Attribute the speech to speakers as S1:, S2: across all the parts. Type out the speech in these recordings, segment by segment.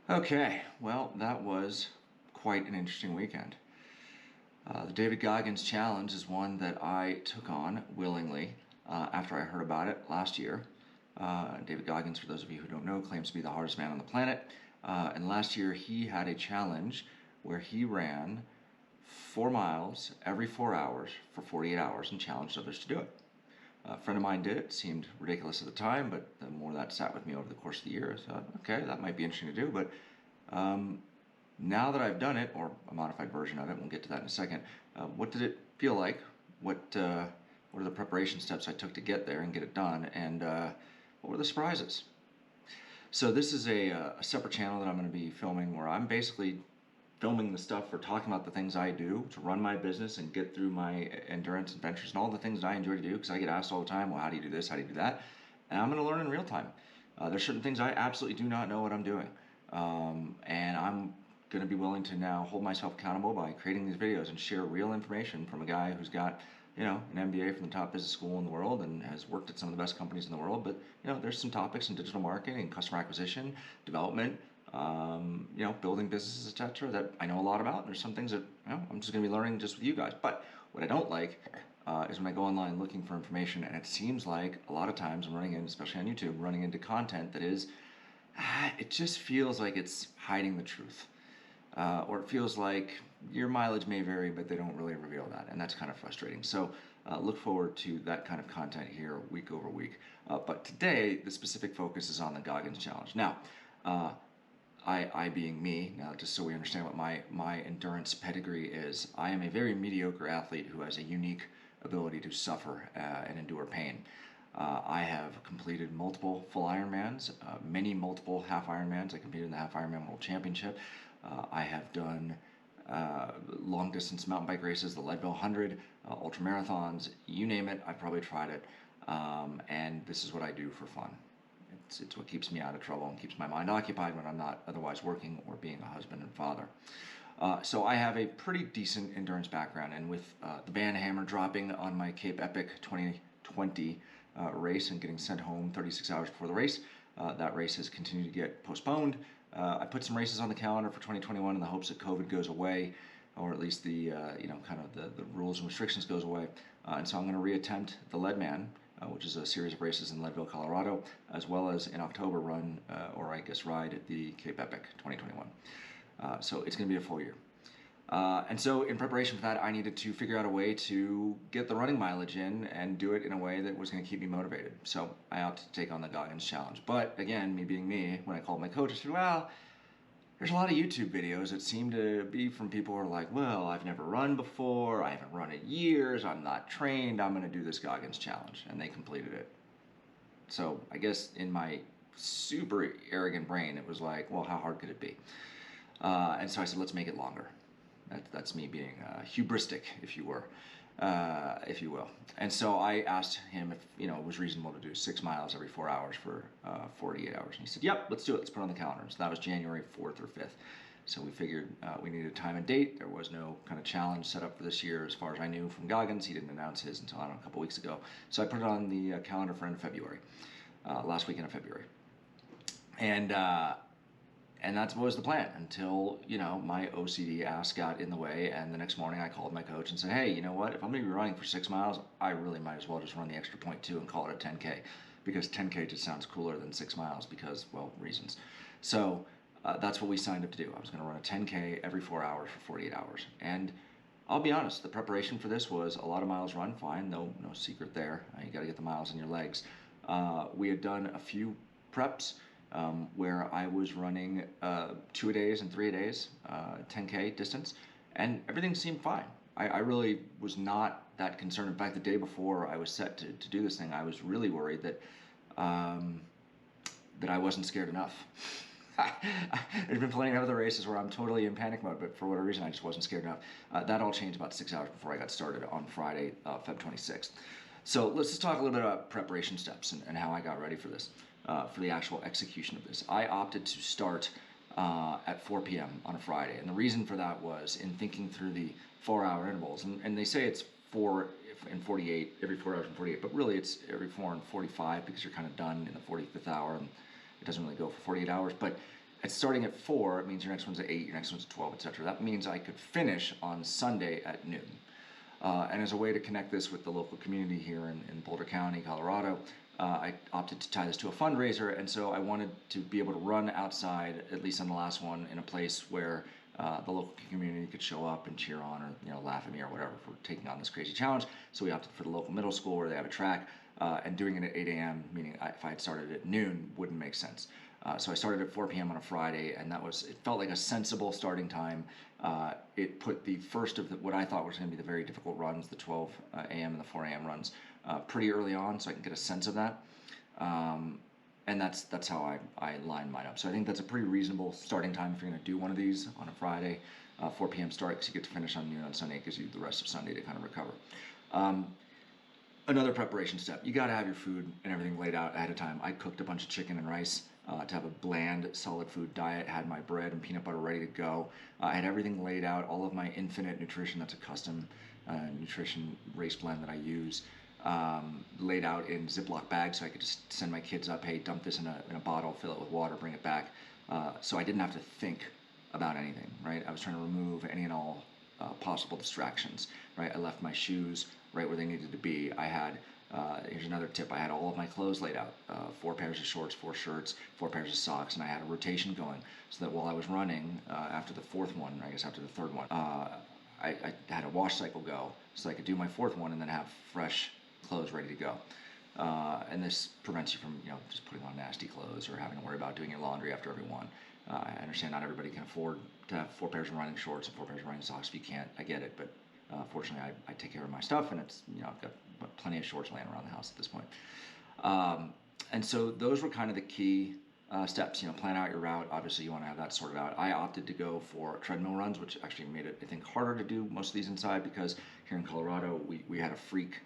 S1: Okay, well, that was quite an interesting weekend. The David Goggins challenge is one that I took on willingly after I heard about it last year. David Goggins, for those of you who don't know, claims to be the hardest man on the planet. And last year he had a challenge where he ran 4 miles every 4 hours for 48 hours and challenged others to do it. A friend of mine did it. Seemed ridiculous at the time, but the more that sat with me over the course of the year, I thought, okay, that might be interesting to do. But now that I've done it, or a modified version of it, we'll get to that in a second. What did it feel like? What are the preparation steps I took to get there and get it done? And what were the surprises? So this is a separate channel that I'm going to be filming where I'm basically filming the stuff or talking about the things I do to run my business and get through my endurance adventures and all the things that I enjoy to do, because I get asked all the time, well, how do you do this? How do you do that? And I'm going to learn in real time. There's certain things I absolutely do not know what I'm doing. And I'm going to be willing to now hold myself accountable by creating these videos and share real information from a guy who's got, an MBA from the top business school in the world and has worked at some of the best companies in the world. But, there's some topics in digital marketing and customer acquisition, development, building businesses, etc., that I know a lot about. And there's some things that, I'm just going to be learning just with you guys. But what I don't like is when I go online looking for information, and it seems like a lot of times I'm running in, especially on YouTube, running into content that is, it just feels like it's hiding the truth. Or it feels like your mileage may vary, but they don't really reveal that, and that's kind of frustrating. So look forward to that kind of content here week over week. But today, the specific focus is on the Goggins Challenge. Now, I being me, now just so we understand what my endurance pedigree is, I am a very mediocre athlete who has a unique ability to suffer and endure pain. I have completed multiple full Ironmans, many multiple half Ironmans. I competed in the half Ironman World Championship. I have done long distance mountain bike races, the Leadville 100, ultra marathons, you name it, I've probably tried it. And this is what I do for fun. It's what keeps me out of trouble and keeps my mind occupied when I'm not otherwise working or being a husband and father. So I have a pretty decent endurance background, and with the band hammer dropping on my Cape Epic 2020 race and getting sent home 36 hours before the race, that race has continued to get postponed. I put some races on the calendar for 2021 in the hopes that COVID goes away, or at least the kind of the rules and restrictions goes away. And so I'm going to reattempt the Leadman, which is a series of races in Leadville, Colorado, as well as in October run, or I guess ride, the Cape Epic 2021. So it's going to be a full year. And so in preparation for that, I needed to figure out a way to get the running mileage in and do it in a way that was going to keep me motivated. So I opted to take on the Goggins Challenge. But again, me being me, when I called my coach, I said, well, there's a lot of YouTube videos that seem to be from people who are like, well, I've never run before, I haven't run in years, I'm not trained, I'm going to do this Goggins Challenge. And they completed it. So I guess in my super arrogant brain, it was like, well, how hard could it be? And so I said, let's make it longer. That's me being hubristic, if you were, if you will. And so I asked him if it was reasonable to do 6 miles every 4 hours for 48 hours. And he said, "Yep, let's do it. Let's put it on the calendar." So that was January 4th or 5th. So we figured we needed a time and date. There was no kind of challenge set up for this year, as far as I knew from Goggins. He didn't announce his until, I don't know, a couple weeks ago. So I put it on the calendar for end of February, last weekend of February. And that was the plan until, my OCD ass got in the way. And the next morning I called my coach and said, hey, you know what? If I'm going to be running for 6 miles, I really might as well just run the extra 0.2 and call it a 10K, because 10K just sounds cooler than 6 miles because, well, reasons. So that's what we signed up to do. I was going to run a 10K every 4 hours for 48 hours. And I'll be honest, the preparation for this was a lot of miles run, fine, no secret there. You got to get the miles in your legs. We had done a few preps where I was running 2-a-days and 3-a-days, 10K distance, and everything seemed fine. I really was not that concerned. In fact, the day before I was set to do this thing, I was really worried that that I wasn't scared enough. There's been plenty of other races where I'm totally in panic mode, but for whatever reason, I just wasn't scared enough. That all changed about 6 hours before I got started on Friday, Feb 26th. So let's just talk a little bit about preparation steps and how I got ready for this, for the actual execution of this. I opted to start at 4 p.m. on a Friday, and the reason for that was in thinking through the 4-hour intervals. And they say it's 4 and 48, every 4 hours and 48, but really it's every 4 and 45, because you're kind of done in the 45th hour, and it doesn't really go for 48 hours. But It's starting at 4, it means your next one's at 8, your next one's at 12, etc. That means I could finish on Sunday at noon. And as a way to connect this with the local community here in Boulder County, Colorado, I opted to tie this to a fundraiser, and so I wanted to be able to run outside, at least on the last one, in a place where the local community could show up and cheer on, or laugh at me or whatever for taking on this crazy challenge. So we opted for the local middle school where they have a track, and doing it at 8 a.m., meaning if I had started at noon, wouldn't make sense. So I started at 4 p.m. on a Friday, and it felt like a sensible starting time. It put the first of what I thought was going to be the very difficult runs, the 12 a.m. and the 4 a.m. runs, pretty early on, so I can get a sense of that. And that's how I line mine up. So I think that's a pretty reasonable starting time if you're going to do one of these on a Friday. 4 p.m. start, because you get to finish on noon on Sunday. It gives you the rest of Sunday to kind of recover. Another preparation step, you got to have your food and everything laid out ahead of time. I cooked a bunch of chicken and rice to have a bland, solid food diet, had my bread and peanut butter ready to go. I had everything laid out, all of my Infinite Nutrition, that's a custom nutrition race blend that I use, laid out in Ziploc bags, so I could just send my kids up, hey, dump this in a bottle, fill it with water, bring it back. So I didn't have to think about anything, right? I was trying to remove any and all possible distractions, right? I left my shoes right where they needed to be. I had, here's another tip, I had all of my clothes laid out, 4 pairs of shorts, 4 shirts, 4 pairs of socks, and I had a rotation going so that while I was running, after the fourth one, I guess after the third one, I had a wash cycle go so I could do my fourth one and then have fresh clothes ready to go. And this prevents you from, just putting on nasty clothes or having to worry about doing your laundry after every one. I understand not everybody can afford to have 4 pairs of running shorts and 4 pairs of running socks. If you can't, I get it, but fortunately I take care of my stuff, and it's, I've got plenty of shorts laying around the house at this point. And so those were kind of the key steps. Plan out your route. Obviously you want to have that sorted out. I opted to go for treadmill runs, which actually made it, I think, harder to do most of these inside, because here in Colorado we had a freak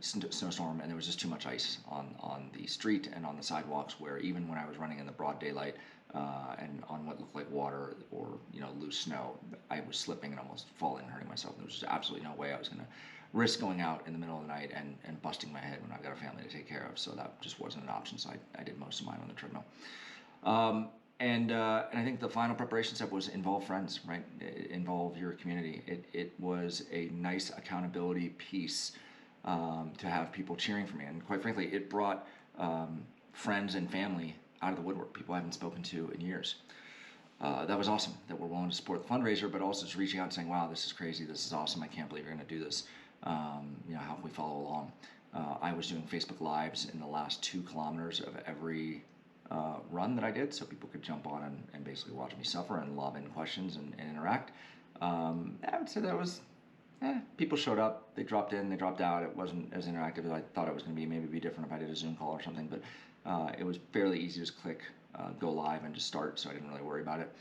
S1: snowstorm, and there was just too much ice on the street and on the sidewalks, where even when I was running in the broad daylight and on what looked like water or loose snow, I was slipping and almost falling and hurting myself. There was just absolutely no way I was going to risk going out in the middle of the night and busting my head when I've got a family to take care of. So that just wasn't an option. So I did most of mine on the treadmill. And I think the final preparation step was involve friends, right? Involve your community. It was a nice accountability piece to have people cheering for me. And quite frankly, it brought friends and family out of the woodwork, people I haven't spoken to in years. That was awesome that we're willing to support the fundraiser, but also just reaching out and saying, wow, this is crazy, this is awesome, I can't believe you're going to do this. How can we follow along? I was doing Facebook Lives in the last 2 kilometers of every run that I did, so people could jump on and basically watch me suffer and lob in questions and interact. I would say that was, people showed up, they dropped in, they dropped out. It wasn't as interactive as I thought it was going to be. Maybe it'd be different if I did a Zoom call or something, but it was fairly easy to just click go live and just start, so I didn't really worry about it.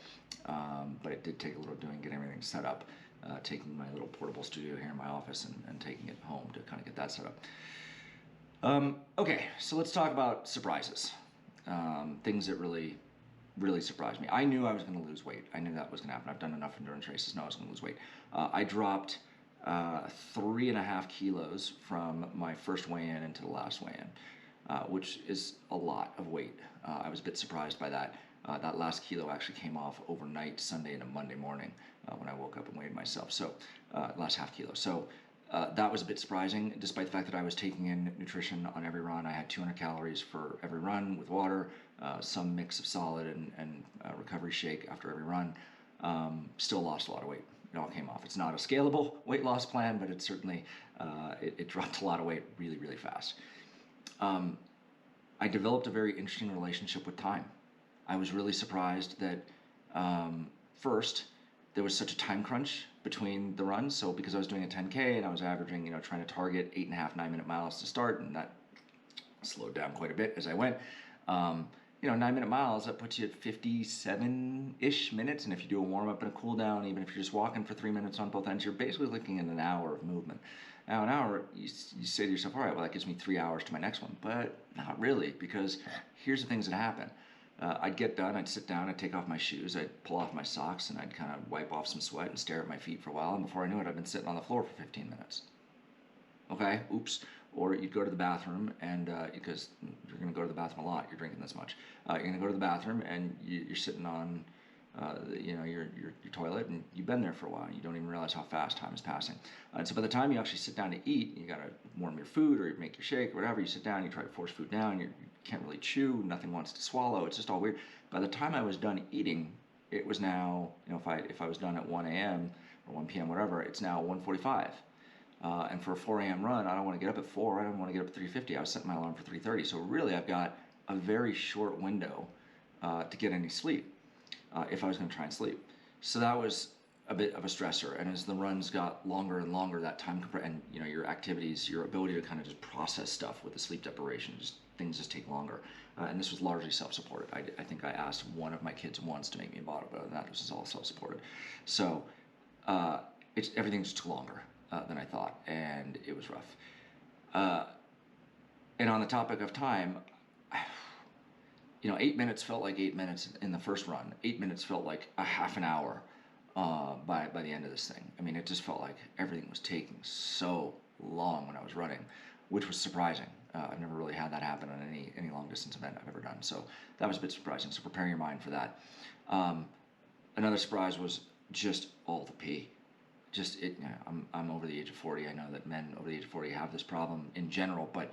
S1: But it did take a little doing, getting everything set up, taking my little portable studio here in my office and taking it home to kind of get that set up. Okay, so let's talk about surprises. Things that really surprised me. I knew I was going to lose weight. I knew that was going to happen. I've done enough endurance races, know I was going to lose weight. I dropped 3.5 kilos from my first weigh-in into the last weigh-in, which is a lot of weight. I was a bit surprised by that. That last kilo actually came off overnight, Sunday into Monday morning, when I woke up and weighed myself. So last half kilo. So that was a bit surprising, despite the fact that I was taking in nutrition on every run. I had 200 calories for every run with water, some mix of solid and recovery shake after every run. Still lost a lot of weight. It all came off. It's not a scalable weight loss plan, but it certainly, it dropped a lot of weight really, really fast. I developed a very interesting relationship with time. I was really surprised that first, there was such a time crunch between the runs. So because I was doing a 10K and I was averaging, trying to target 8.5, 9-minute miles to start, and that slowed down quite a bit as I went. 9-minute miles, that puts you at 57-ish minutes. And if you do a warm up and a cool down, even if you're just walking for 3 minutes on both ends, you're basically looking at an hour of movement. Now, an hour, you say to yourself, all right, well, that gives me 3 hours to my next one. But not really, because here's the things that happen. I'd get done, I'd sit down, I'd take off my shoes, I'd pull off my socks, and I'd kind of wipe off some sweat and stare at my feet for a while. And before I knew it, I'd been sitting on the floor for 15 minutes. Okay, oops. or you'd go to the bathroom and because you're going to go to the bathroom a lot, you're drinking this much. You're going to go to the bathroom and you're sitting on your toilet, and you've been there for a while and you don't even realize how fast time is passing. And so by the time you actually sit down to eat, you got to warm your food or make your shake or whatever. You sit down, you try to force food down, you can't really chew, nothing wants to swallow. It's just all weird. By the time I was done eating, it was now, if I was done at 1 a.m. or 1 p.m. whatever, it's now 1:45. And for a 4 a.m. run, I don't want to get up at 4. I don't want to get up at 3:50. I was setting my alarm for 3:30. So really, I've got a very short window to get any sleep if I was going to try and sleep. So that was a bit of a stressor. And as the runs got longer and longer, that time and your activities, your ability to kind of just process stuff with the sleep deprivation, things just take longer. And this was largely self-supported. I think I asked one of my kids once to make me a bottle, but that was all self-supported. So everything just took longer than I thought, and it was rough. And on the topic of time, 8 minutes felt like 8 minutes in the first run. 8 minutes felt like a half an hour by the end of this thing. I mean, it just felt like everything was taking so long when I was running, which was surprising. I've never really had that happen on any long distance event I've ever done, so that was a bit surprising. So preparing your mind for that. Another surprise was just all the pee. I'm over the age of 40. I know that men over the age of 40 have this problem in general, but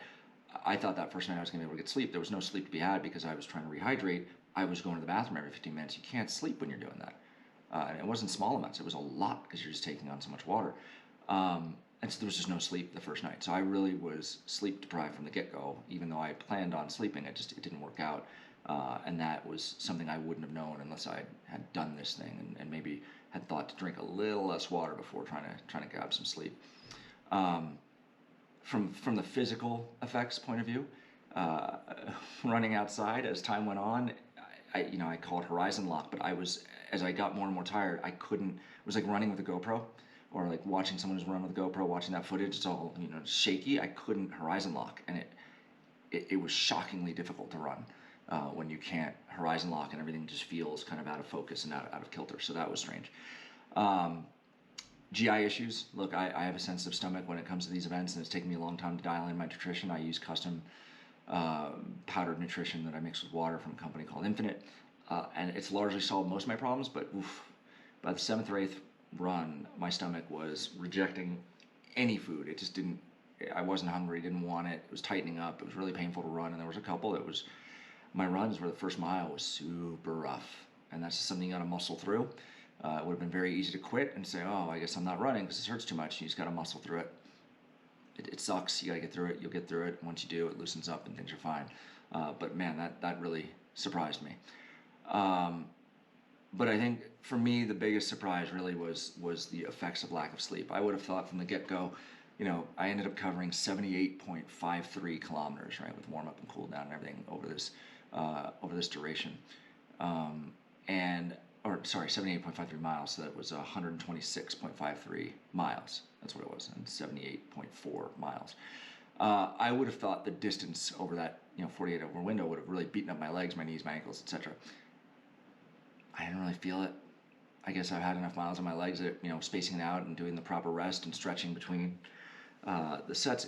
S1: I thought that first night I was going to be able to get sleep. There was no sleep to be had because I was trying to rehydrate. I was going to the bathroom every 15 minutes. You can't sleep when you're doing that. And it wasn't small amounts. It was a lot because you're just taking on so much water. And so there was just no sleep the first night. So I really was sleep deprived from the get-go. Even though I planned on sleeping, it didn't work out. And that was something I wouldn't have known unless I had done this thing and maybe had thought to drink a little less water before trying to grab some sleep. From the physical effects point of view, running outside as time went on, I call it horizon lock, but as I got more and more tired, I couldn't. It was like running with a GoPro, or like watching someone who's run with a GoPro, watching that footage. It's all shaky. I couldn't horizon lock, and it was shockingly difficult to run when you can't horizon lock and everything just feels kind of out of focus and out of kilter. So that was strange. GI issues. Look, I have a sensitive stomach when it comes to these events, and it's taken me a long time to dial in my nutrition. I use custom powdered nutrition that I mix with water from a company called Infinite, and it's largely solved most of my problems, but by the 7th or 8th run, my stomach was rejecting any food. It just didn't, I wasn't hungry, didn't want it, it was tightening up, it was really painful to run, and there was a couple that was, my runs where the first mile was super rough, and that's just something you gotta muscle through. It would have been very easy to quit and say, oh, I guess I'm not running because this hurts too much. You just gotta muscle through it. It sucks, you gotta get through it, you'll get through it, and once you do, it loosens up and things are fine. But man, that really surprised me. But I think for me, the biggest surprise really was the effects of lack of sleep. I would have thought from the get-go, I ended up covering 78.53 kilometers, right, with warm-up and cool down and everything over this duration. 78.53 miles, so that was 126.53 miles. That's what it was, and 78.4 miles. I would have thought the distance over that 48-hour window would have really beaten up my legs, my knees, my ankles, etc. I didn't really feel it. I guess I've had enough miles on my legs that, spacing it out and doing the proper rest and stretching between the sets,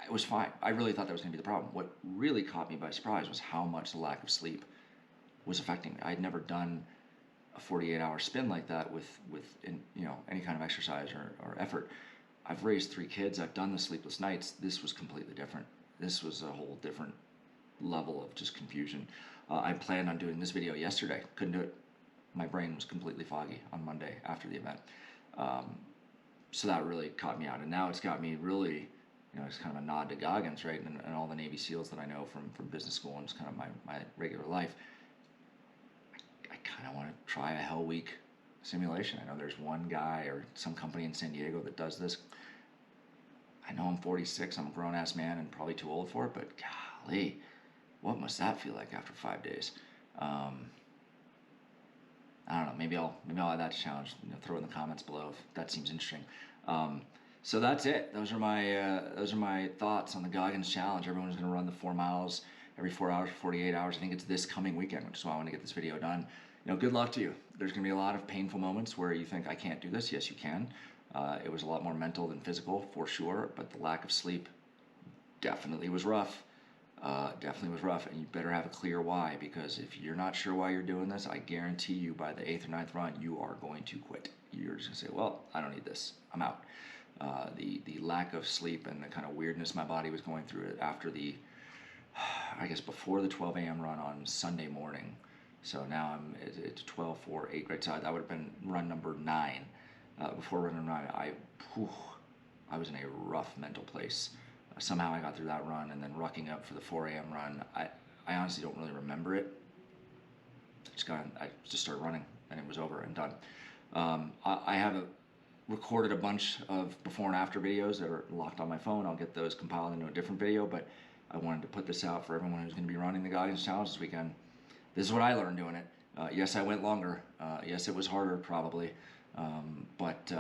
S1: it was fine. I really thought that was going to be the problem. What really caught me by surprise was how much the lack of sleep was affecting me. I'd never done a 48-hour spin like that with any kind of exercise or effort. I've raised 3 kids. I've done the sleepless nights. This was completely different. This was a whole different level of just confusion. I planned on doing this video yesterday. Couldn't do it. My brain was completely foggy on Monday after the event. So that really caught me out. And now it's got me really, it's kind of a nod to Goggins, right? And all the Navy SEALs that I know from business school and it's kind of my regular life. I kind of want to try a Hell Week simulation. I know there's one guy or some company in San Diego that does this. I know I'm 46. I'm a grown-ass man and probably too old for it, but golly, what must that feel like after 5 days? I don't know. Maybe I'll add that to challenge. Throw it in the comments below if that seems interesting. So that's it. Those are my thoughts on the Goggins challenge. Everyone's going to run the 4 miles every 4 hours, 48 hours. I think it's this coming weekend, which is why I want to get this video done. Good luck to you. There's going to be a lot of painful moments where you think I can't do this. Yes, you can. It was a lot more mental than physical for sure, but the lack of sleep definitely was rough. Definitely was rough, and you better have a clear why, because if you're not sure why you're doing this, I guarantee you by the eighth or ninth run, you are going to quit. You're just gonna say, "Well, I don't need this. I'm out." The lack of sleep and the kind of weirdness my body was going through after the, I guess before the 12 a.m. run on Sunday morning. So now it's 12, 4, 8, right? So that would have been run number 9. Before run number 9, whew, I was in a rough mental place. Somehow I got through that run, and then rucking up for the 4 a.m. run. I honestly don't really remember it. I just started running, and it was over and done. I have recorded a bunch of before and after videos that are locked on my phone. I'll get those compiled into a different video, but I wanted to put this out for everyone who's going to be running the Goggins Challenge this weekend. This is what I learned doing it. Yes, I went longer. Yes, it was harder probably, but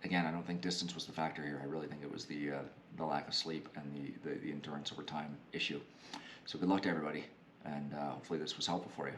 S1: again, I don't think distance was the factor here. I really think it was the lack of sleep and the endurance over time issue. So good luck to everybody, and hopefully this was helpful for you.